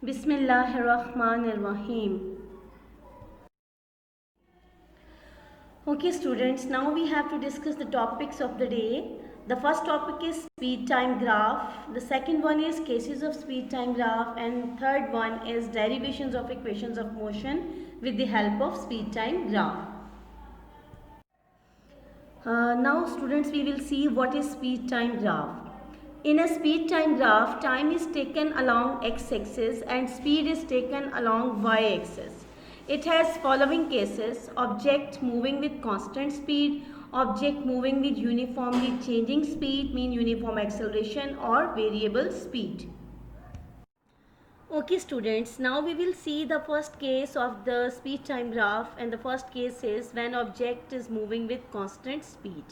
Bismillahirrahmanirrahim. Okay, students, now we have to discuss the topics of the day. The first topic is speed time graph. The second one is cases of speed time graph, and third one is derivations of equations of motion with the help of speed time graph. Now students, we will see what is speed time graph. In a speed time graph, time is taken along x-axis and speed is taken along y-axis. It has following cases: object moving with constant speed, object moving with uniformly changing speed, mean uniform acceleration, or variable speed. Okay students, now we will see the first case of the speed time graph, and the first case is when object is moving with constant speed.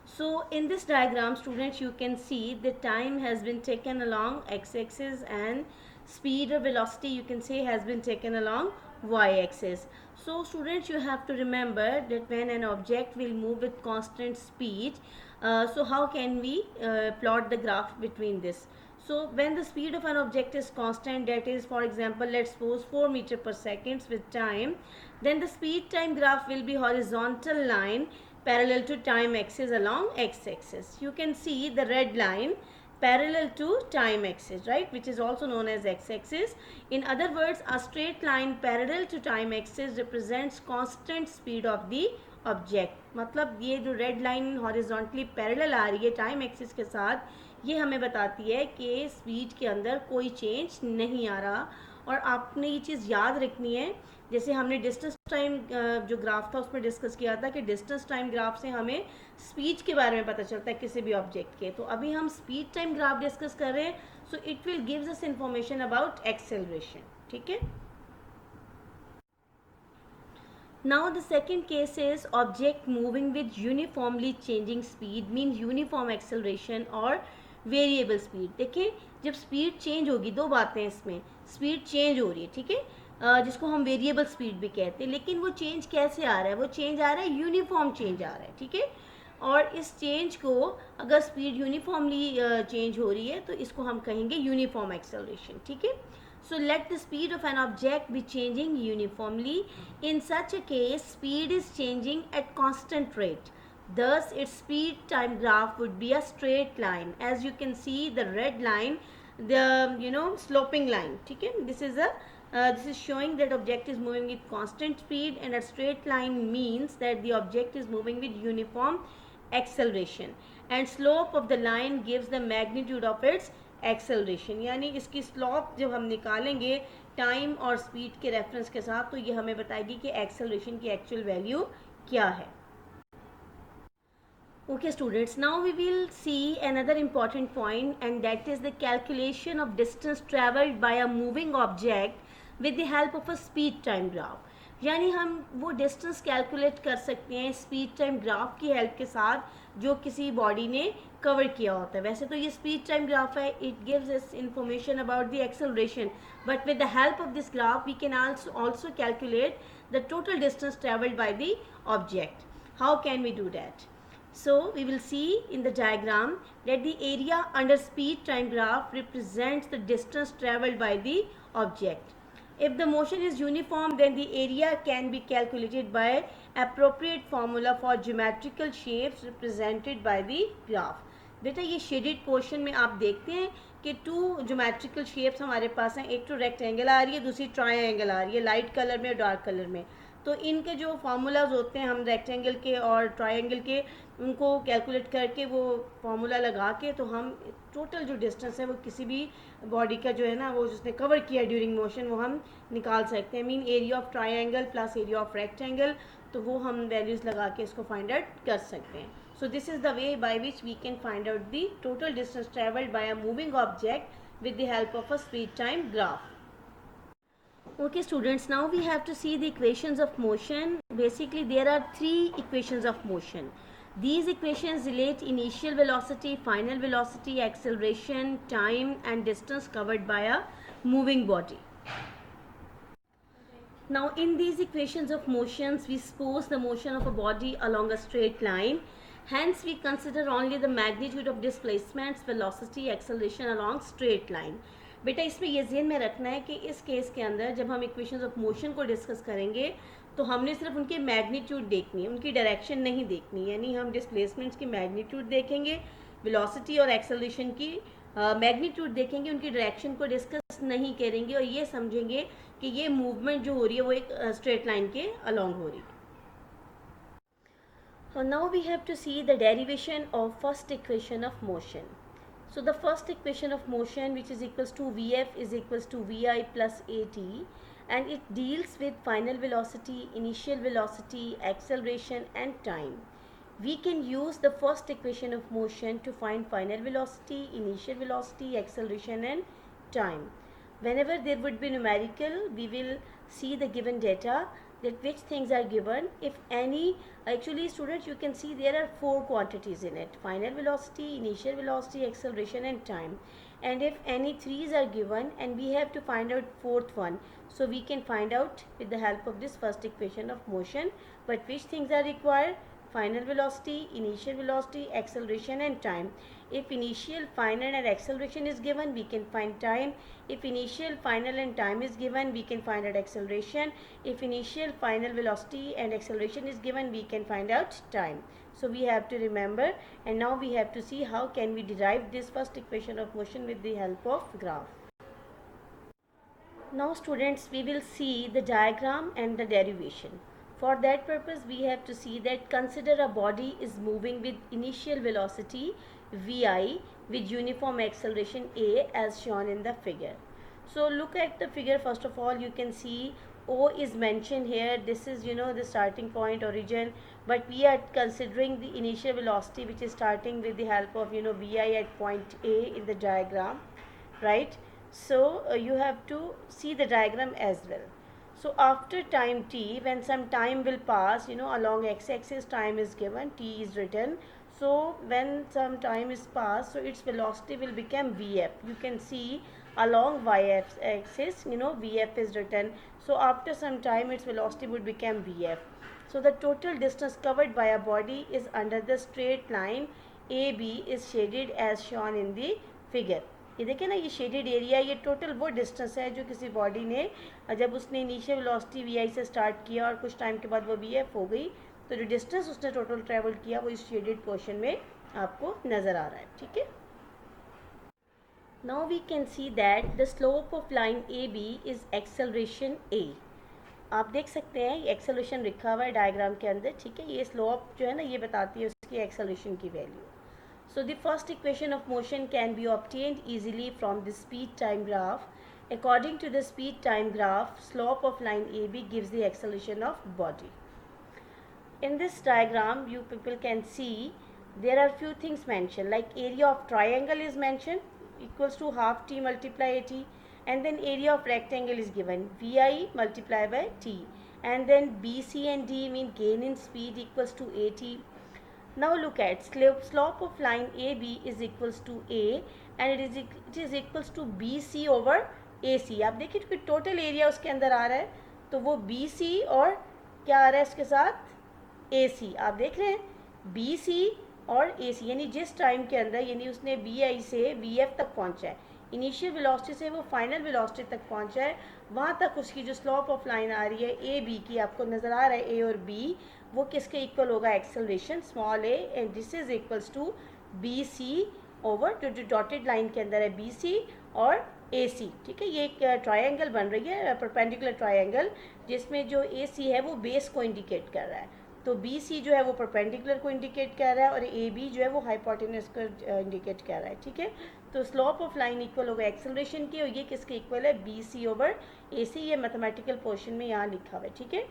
So in this diagram students, you can see the time has been taken along x-axis and speed or velocity you can say has been taken along y-axis. So students, you have to remember that when an object will move with constant speed, so how can we plot the graph between this? So when the speed of an object is constant, that is, for example, let's suppose 4 meter per second with time, then the speed time graph will be horizontal line parallel to time axis along x-axis. You can see the red line parallel to time axis, right, which is also known as x-axis. In other words, a straight line parallel to time axis represents constant speed of the object. मतलब ये जो red line horizontally parallel आ रही है time axis के साथ, ये हमें बताती है कि स्पीड के अंदर कोई चेंज नहीं आ रहा. और आपने ये चीज़ याद रखनी है, जैसे हमने डिस्टेंस टाइम जो ग्राफ था उसमें डिस्कस किया था कि डिस्टेंस टाइम ग्राफ से हमें स्पीड के बारे में पता चलता है किसी भी ऑब्जेक्ट के. तो अभी हम स्पीड टाइम ग्राफ डिस्कस कर रहे हैं, so it will gives us information about acceleration. ठीक है. Now the second case is object moving with uniformly changing speed, means uniform acceleration और variable speed. देखिए, जब speed change होगी, दो बातें हैं इसमें. speed change हो रही है, ठीक है, जिसको हम variable speed भी कहते हैं. लेकिन वो change कैसे आ रहा है? वो change आ रहा है uniform change आ रहा है, ठीक है. और इस चेंज को अगर स्पीड यूनिफॉर्मली चेंज हो रही है तो इसको हम कहेंगे यूनिफॉर्म एक्सेलरेशन. ठीक है. So let the speed of an object be changing uniformly. In such a case, speed is changing at constant rate. Thus, its speed time graph would be a straight line. As you can see, the red line, the sloping line. Okay? This is showing that object is moving with constant speed, and a straight line means that the object is moving with uniform acceleration. And slope of the line gives the magnitude of its acceleration. यानी इसकी slope जब हम निकालेंगे time और speed के reference के साथ, तो ये हमें बताएगी कि एक्सेलरेशन की एक्चुअल वैल्यू क्या है. Okay students, now we will see another important point, and that is the calculation of distance traveled by a moving object with the help of a speed time graph. यानी हम वो distance calculate कर सकते हैं speed time graph की help के साथ जो किसी बॉडी ने कवर किया होता है. वैसे तो ये स्पीड टाइम ग्राफ है, it gives us information about the acceleration, but with the help of this graph we can also calculate the total distance travelled by the object. How can we do that? So we will see in the diagram that the area under speed time graph represents the distance traveled by the object. If the motion is uniform, then the area can be calculated by appropriate formula for geometrical shapes represented by the graph. बेटा ये shaded portion में आप देखते हैं कि to geometrical shapes हमारे पास हैं. एक तो रेक्टेंगल आ रही है, दूसरी ट्रायंगल आ रही है, लाइट कलर में और डार्क कलर में. तो इनके जो फार्मूलाज होते हैं हम रेक्टेंगल के और ट्रायंगल के, उनको कैलकुलेट करके वो फार्मूला लगा के तो हम टोटल जो डिस्टेंस है वो किसी भी बॉडी का जो है ना वो जिसने कवर किया ड्यूरिंग मोशन वो हम निकाल सकते हैं. Mean area of triangle plus area of rectangle, तो वो हम वैल्यूज़ लगा के इसको फाइंड आउट कर सकते हैं. So this is the way by which we can find out the total distance traveled by a moving object with the help of a speed time graph. Okay students, now we have to see the equations of motion. Basically there are three equations of motion. These equations relate initial velocity, final velocity, acceleration, time and distance covered by a moving body. Now in these equations of motions, we suppose the motion of a body along a straight line. Hence we consider only the magnitude of displacements, velocity, acceleration along straight line. बेटा इसमें ये ज़हन में रखना है कि इस case के अंदर जब हम इक्वेशंस ऑफ मोशन को डिस्कस करेंगे तो हमने सिर्फ उनके मैग्नीट्यूड देखनी है, उनकी डायरेक्शन नहीं देखनी, यानी हम डिस्प्लेसमेंट्स की मैग्नीट्यूड देखेंगे, वेलोसिटी और एक्सेलरेशन की मैग्नीट्यूड देखेंगे, उनकी डायरेक्शन को डिस्कस नहीं करेंगे और ये समझेंगे कि ये मूवमेंट जो हो रही है वो एक स्ट्रेट लाइन के अलॉन्ग हो रही है. So now we have to see the derivation of first equation of motion. So the first equation of motion, which is equals to Vf is equals to Vi plus At, and it deals with final velocity, initial velocity, acceleration and time. We can use the first equation of motion to find final velocity, initial velocity, acceleration and time. Whenever there would be numerical, we will see the given data, that which things are given. If any, actually students, you can see there are 4 quantities in it: final velocity, initial velocity, acceleration and time. And if any 3's are given and we have to find out 4th one, so we can find out with the help of this first equation of motion. But which things are required? Final velocity, initial velocity, acceleration and time. If initial, final and acceleration is given, we can find time. If initial, final and time is given, we can find out acceleration. If initial, final velocity and acceleration is given, we can find out time. So we have to remember, and now we have to see how can we derive this first equation of motion with the help of graph. Now students, we will see the diagram and the derivation. For that purpose, we have to see that consider a body is moving with initial velocity Vi with uniform acceleration A as shown in the figure. So look at the figure. First of all, you can see O is mentioned here. This is, the starting point, origin, but we are considering the initial velocity, which is starting with the help of, Vi at point A in the diagram, right? So you have to see the diagram as well. So after time t, when some time will pass, along x-axis time is given, t is written. So when some time is passed, so its velocity will become Vf. You can see along y-axis, Vf is written. So after some time, its velocity would become Vf. So the total distance covered by a body is under the straight line AB is shaded as shown in the figure. ये देखिए ना, ये shaded area, ये total वो distance है जो किसी body ने जब उसने इनिशियल वेलोसिटी वी से स्टार्ट किया और कुछ टाइम के बाद वो वी हो गई, तो जो डिस्टेंस उसने टोटल ट्रेवल किया वो इस शेडेड पोर्शन में आपको नज़र आ रहा है. ठीक है. Now we can see that the slope of line A B is acceleration A. आप देख सकते हैं ये एक्सेलरेशन लिखा हुआ है डायग्राम के अंदर. ठीक है. ये स्लोप जो है ना, ये बताती है उसकी एक्सेलरेशन की value. So the first equation of motion can be obtained easily from the speed time graph. According to the speed time graph, slope of line AB gives the acceleration of body. In this diagram, you people can see there are few things mentioned, like area of triangle is mentioned equals to half t multiply at, and then area of rectangle is given Vi multiplied by t, and then BC and D mean gain in speed equals to AT. Now look at slope of line AB is equals to A and it is equals to BC over AC. आप देखिए कि total area उसके अंदर आ रहा है, तो वो BC और क्या आ रहा है इसके साथ AC. आप देख रहे हैं BC और AC, यानी जिस टाइम के अंदर, यानी उसने BI से VF तक पहुंचा है, इनिशियल वेलोसिटी से वो फाइनल वेलोसिटी तक पहुंचा है, वहाँ तक उसकी जो स्लोप ऑफ लाइन आ रही है ए बी की, आपको नज़र आ रहा है ए और बी, वो किसके इक्वल होगा? Acceleration small A, and this is equals to B C over जो डॉटेड लाइन के अंदर है बी सी और ए सी. ठीक है. ये एक ट्रायंगल बन रही है, परपेंडिकुलर ट्रायंगल, जिसमें जो ए सी है वो बेस को इंडिकेट कर रहा है, तो बी सी जो है वो परपेंडिकुलर को इंडिकेट कर रहा है और ए बी जो है वो हाइपोटेन्यूज को इंडिकेट कर रहा है. ठीक है. तो स्लोप ऑफ लाइन इक्वल होगा एक्सेलरेशन की, और ये किसके इक्वल है? बी सी ओवर ए सी. ये मैथमेटिकल पोर्शन में यहाँ लिखा हुआ है. ठीक है.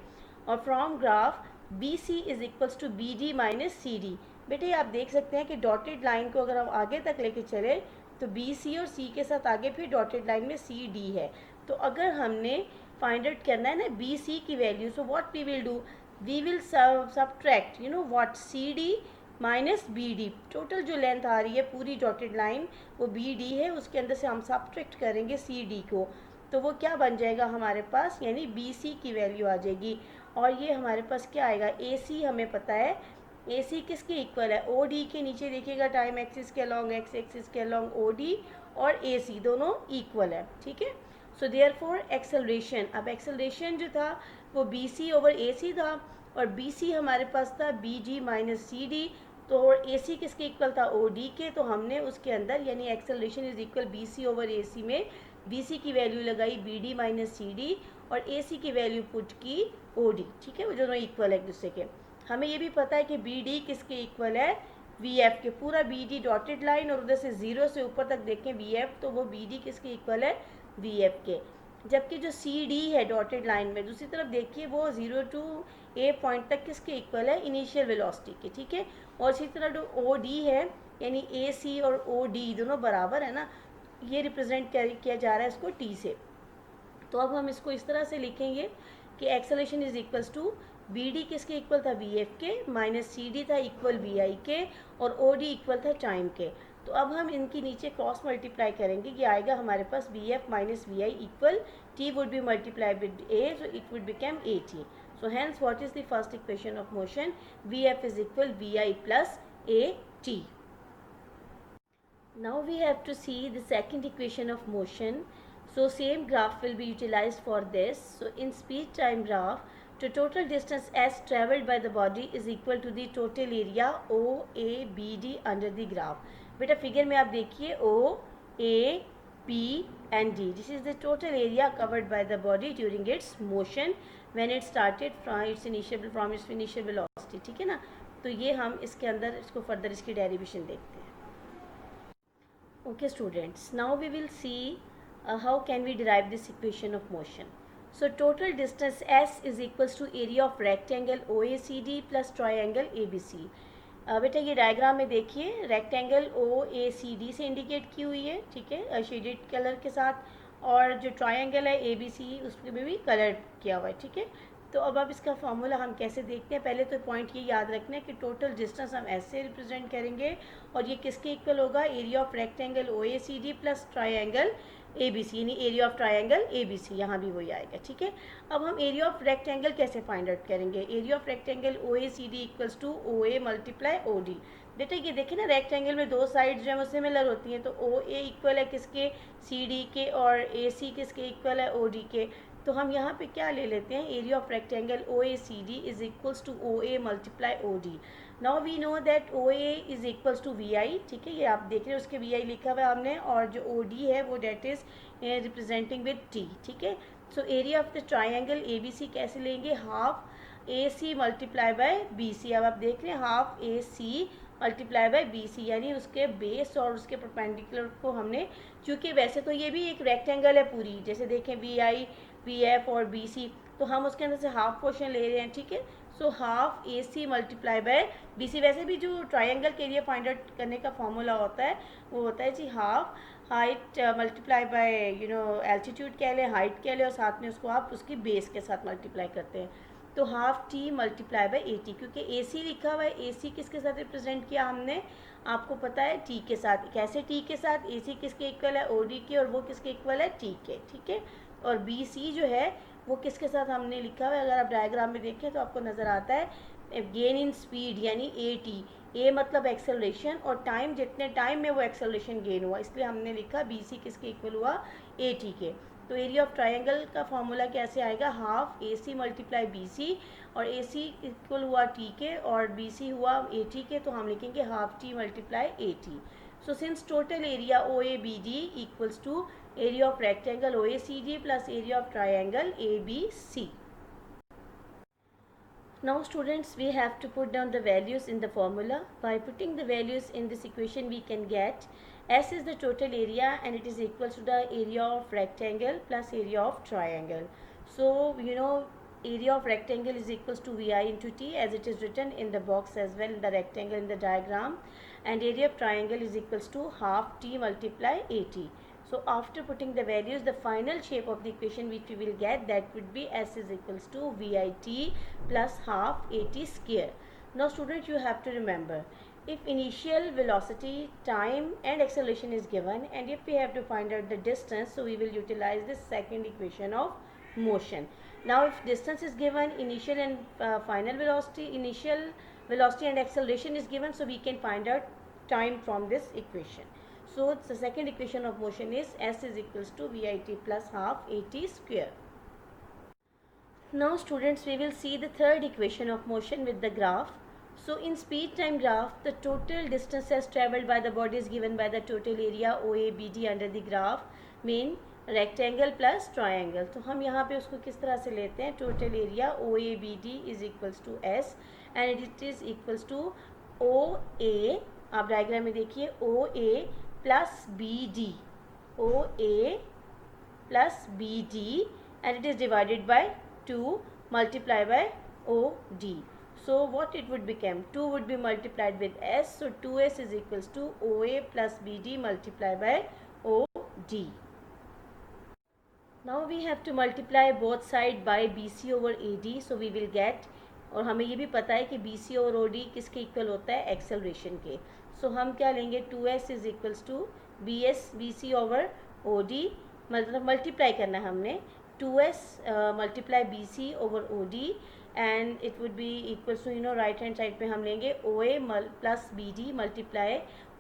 और from graph B C is equals to B D minus C D. बेटे आप देख सकते हैं कि डॉटेड लाइन को अगर हम आगे तक लेके चले तो बी सी और सी के साथ आगे फिर डॉटेड लाइन में सी डी है. तो अगर हमने फाइंड आउट करना है ना बी सी की value, so what we will do, we will subtract what C D minus B D. Total जो लेंथ आ रही है पूरी डॉटेड लाइन वो बी डी है, उसके अंदर से हम सबट्रैक्ट करेंगे सी डी को, तो वो क्या बन जाएगा हमारे पास, यानी बी सी की वैल्यू आ जाएगी. और ये हमारे पास क्या आएगा? ए सी हमें पता है, ए सी किसके इक्वल है? ओ डी के नीचे देखिएगा टाइम एक्सिस के अलॉन्ग, एक्स एक्सिस के अलॉन्ग ओ डी, और AC दोनों इक्वल है, ठीक है। सो देयरफॉर एक्सेलरेशन, अब एक्सेलरेशन जो था वो BC ओवर AC था, और BC हमारे पास था BG माइनस CD, तो AC किसके इक्वल था, OD के। तो हमने उसके अंदर यानी acceleration is equal BC over AC में BC की वैल्यू लगाई BD माइनस CD, और AC की वैल्यू पुट की OD, ठीक है, वो दोनों इक्वल है एक दूसरे के। हमें ये भी पता है कि BD किसके इक्वल है, VF के। पूरा BD डॉटेड लाइन और उधर से 0 से ऊपर तक देखें VF, तो वो BD किसके इक्वल है, VF के। जबकि जो CD है डॉटेड लाइन में दूसरी तरफ देखिए, वो 0 टू A पॉइंट तक किसके इक्वल है, इनिशियल वेलोसिटी के, ठीक है। और इसी तरह जो OD है यानी AC और OD दोनों बराबर है ना, ये रिप्रेजेंट किया जा रहा है इसको T से। तो अब हम इसको इस तरह से लिखेंगे कि acceleration is equals to BD किसके इक्वल था, VF के, माइनस CD था इक्वल VI के, और OD इक्वल था टाइम के। तो अब हम इनकी नीचे क्रॉस मल्टीप्लाई करेंगे, ये आएगा हमारे पास VF minus VI equal T would be multiply with A, so it would become AT. So hence what is the first equation of motion, VF is equal VI plus AT. Now we have to see the second equation of motion. So same graph will be utilized for this. So in speed time graph, the total distance s travelled by the body is equal to the total area OABD under the graph. बेटा figure में आप देखिए OAB and D. This is the total area covered by the body during its motion when it started from its initial velocity, ठीक है ना। तो ये हम इसके अंदर इसको फर्दर इसकी डेरिवेशन देखते हैं। Okay students, now we will see how can we derive this equation of motion. So total distance S is equals to area of rectangle OACD plus triangle ABC. बेटा ये डायग्राम में देखिए rectangle OACD से indicate की हुई है, ठीक है, शेडेड कलर के साथ, और जो ट्रायंगल है ABC उसमें भी कलर किया हुआ है, ठीक है। तो अब इसका फॉर्मूला हम कैसे देखते हैं, पहले तो पॉइंट ये याद रखना है कि टोटल डिस्टेंस हम ऐसे रिप्रेजेंट करेंगे, और ये किसके इक्वल होगा, area of rectangle OACD plus triangle ABC, यानी एरिया ऑफ ट्रायंगल ABC, यहाँ भी वही आएगा, ठीक है। अब हम एरिया ऑफ रेक्टेंगल कैसे फाइंड आउट करेंगे, area of rectangle OACD equals to OA multiply OD। बेटा ये देखें ना, रेक्टेंगल में दो साइड जो है वो सिमिलर होती हैं, तो OA इक्वल है किसके, CD के, और AC किसके इक्वल है, OD के। तो हम यहाँ पे क्या ले लेते हैं, area of rectangle OACD is equals to OA multiply OD। Now we know that OA is equals to VI, ठीक है, ये आप देख रहे हैं उसके VI लिखा हुआ है हमने, और जो OD है वो that is representing with T, ठीक है। So area of the triangle ABC कैसे लेंगे, half AC multiply by BC। अब आप देख रहे हैं half AC multiply by BC, यानी उसके बेस और उसके परपेंडिकुलर को हमने, क्योंकि वैसे तो ये भी एक रेक्टेंगल है पूरी, जैसे देखें VI VF और BC, तो हम उसके अंदर से हाफ पोर्शन ले रहे हैं, ठीक है। So half AC multiply by BC। वैसे भी जो ट्राइंगल के लिए फाइंड आउट करने का फॉर्मूला होता है वो होता है जी half height multiply by altitude कह लें, हाइट कह लें, और साथ में उसको आप उसकी बेस के साथ मल्टीप्लाई करते हैं। तो half T multiply by AT, क्योंकि AC लिखा हुआ है, AC किसके साथ रिप्रेजेंट किया हमने, आपको पता है T के साथ। कैसे T के साथ, AC किसके इक्वल है, OD के, और वो किसके इक्वल है, T के, ठीक है। और BC जो है वो किसके साथ हमने लिखा हुआ है, अगर आप डायग्राम में देखें तो आपको नज़र आता है गेन इन स्पीड यानी AT। A मतलब एक्सेलरेशन, और टाइम जितने टाइम में वो एक्सेलरेशन गेन हुआ, इसलिए हमने लिखा BC किसके इक्वल हुआ, AT के। तो एरिया ऑफ ट्रायंगल का फॉर्मूला कैसे आएगा, हाफ AC मल्टीप्लाई BC, और AC इक्वल हुआ T के और BC हुआ AT के, तो हम लिखेंगे half T multiply AT। So since total area OABD equals to area of rectangle OACD plus area of triangle ABC. Now students, we have to put down the values in the formula. By putting the values in this equation we can get S is the total area and it is equal to the area of rectangle plus area of triangle. So area of rectangle is equals to VI into T as it is written in the box as well, in the rectangle in the diagram, and area of triangle is equals to half T multiply AT. So after putting the values, the final shape of the equation which we will get, that would be S is equals to VIT plus half AT square. Now students, you have to remember, if initial velocity, time and acceleration is given, and if we have to find out the distance, so we will utilize this second equation of motion. Now if distance is given, initial and final velocity, initial velocity and acceleration is given, so we can find out time from this equation. So the second equation of motion is s is equals to vit plus half at square. Now students, we will see the third equation of motion with the graph. So in speed time graph, the total distances traveled by the body is given by the total area OABD under the graph, mean rectangle plus triangle. तो हम यहाँ पे उसको किस तरह से लेते हैं, total area OABD is equals to S and it is equals to OA, आप डायग्राम में देखिए, OA plus BD, OA plus BD and it is divided by 2 multiplied by OD. So what it would become, 2 would be multiplied with S, so 2S is equals to OA plus BD multiplied by OD. Now we have to multiply both side by BC over AD, so we will get, और हमें ये भी पता है कि BC और OD किसके equal होता है, एक्सेलरेशन के. So हम क्या लेंगे, 2S is equals to BC over OD, मतलब मल्टीप्लाई करना है हमने, 2S multiply BC over OD and it would be equals to right hand side पे हम लेंगे OA plus BD multiply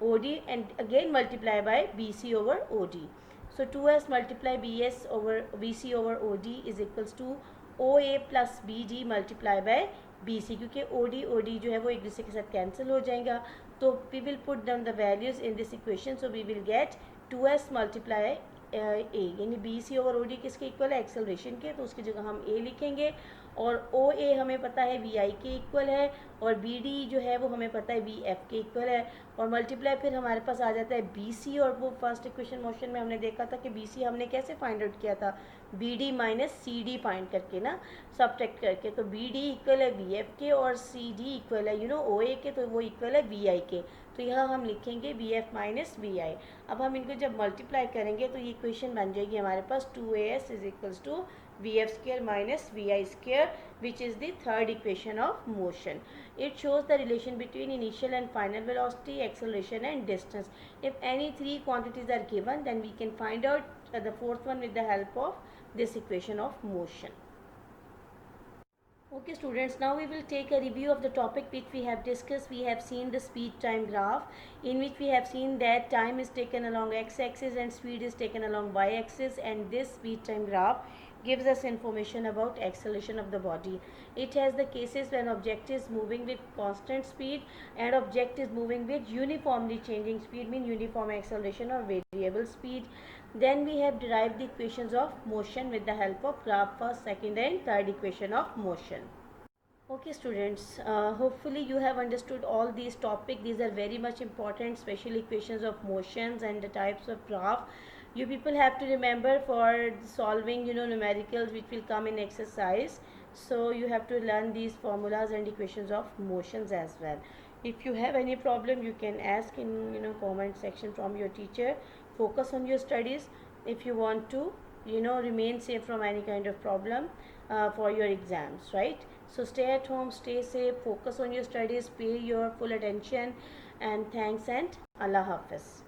OD and again multiply by BC over OD. So 2S multiply BC over OD is equals to OA plus BD multiply by BC, क्योंकि OD जो है वो एक दूसरे के साथ कैंसिल हो जाएगा. तो we will put down the values in this equation. So we will get 2S multiply A, यानी BC ओवर OD किसके इक्वल है, एक्सेलरेशन के, तो उसकी जगह हम A लिखेंगे. और OA हमें पता है VI के इक्वल है, और BD जो है वो हमें पता है VF के इक्वल है, और मल्टीप्लाई फिर हमारे पास आ जाता है BC. और वो फर्स्ट इक्वेशन मोशन में हमने देखा था कि BC हमने कैसे फाइंड आउट किया था, BD माइनस CD फाइंड करके ना, सब्ट्रैक्ट करके. तो BD इक्वल है VF के और CD इक्वल है OA के, तो वो इक्वल है VI के. तो यहाँ हम लिखेंगे VF माइनस VI. अब हम इनको जब मल्टीप्लाई करेंगे तो ये इक्वेशन बन जाएगी हमारे पास 2AS is equals to VF square minus VI square, which is the third equation of motion. It shows the relation between initial and final velocity, acceleration and distance. If any three quantities are given, then we can find out the fourth one with the help of this equation of motion. Okay students, now we will take a review of the topic which we have discussed. We have seen the speed time graph, in which we have seen that time is taken along x-axis and speed is taken along y-axis, and this speed time graph gives us information about acceleration of the body. It has the cases when object is moving with constant speed and object is moving with uniformly changing speed, mean uniform acceleration or variable speed. Then we have derived the equations of motion with the help of graph, first, second and third equation of motion. Okay students, hopefully you have understood all these topics. These are very much important, special equations of motions and the types of graph. You people have to remember for solving numericals which will come in exercise. So you have to learn these formulas and equations of motions as well. If you have any problem, you can ask in comment section from your teacher. Focus on your studies if you want to remain safe from any kind of problem for your exams, right? So stay at home, stay safe, focus on your studies, pay your full attention, and thanks and Allah Hafiz.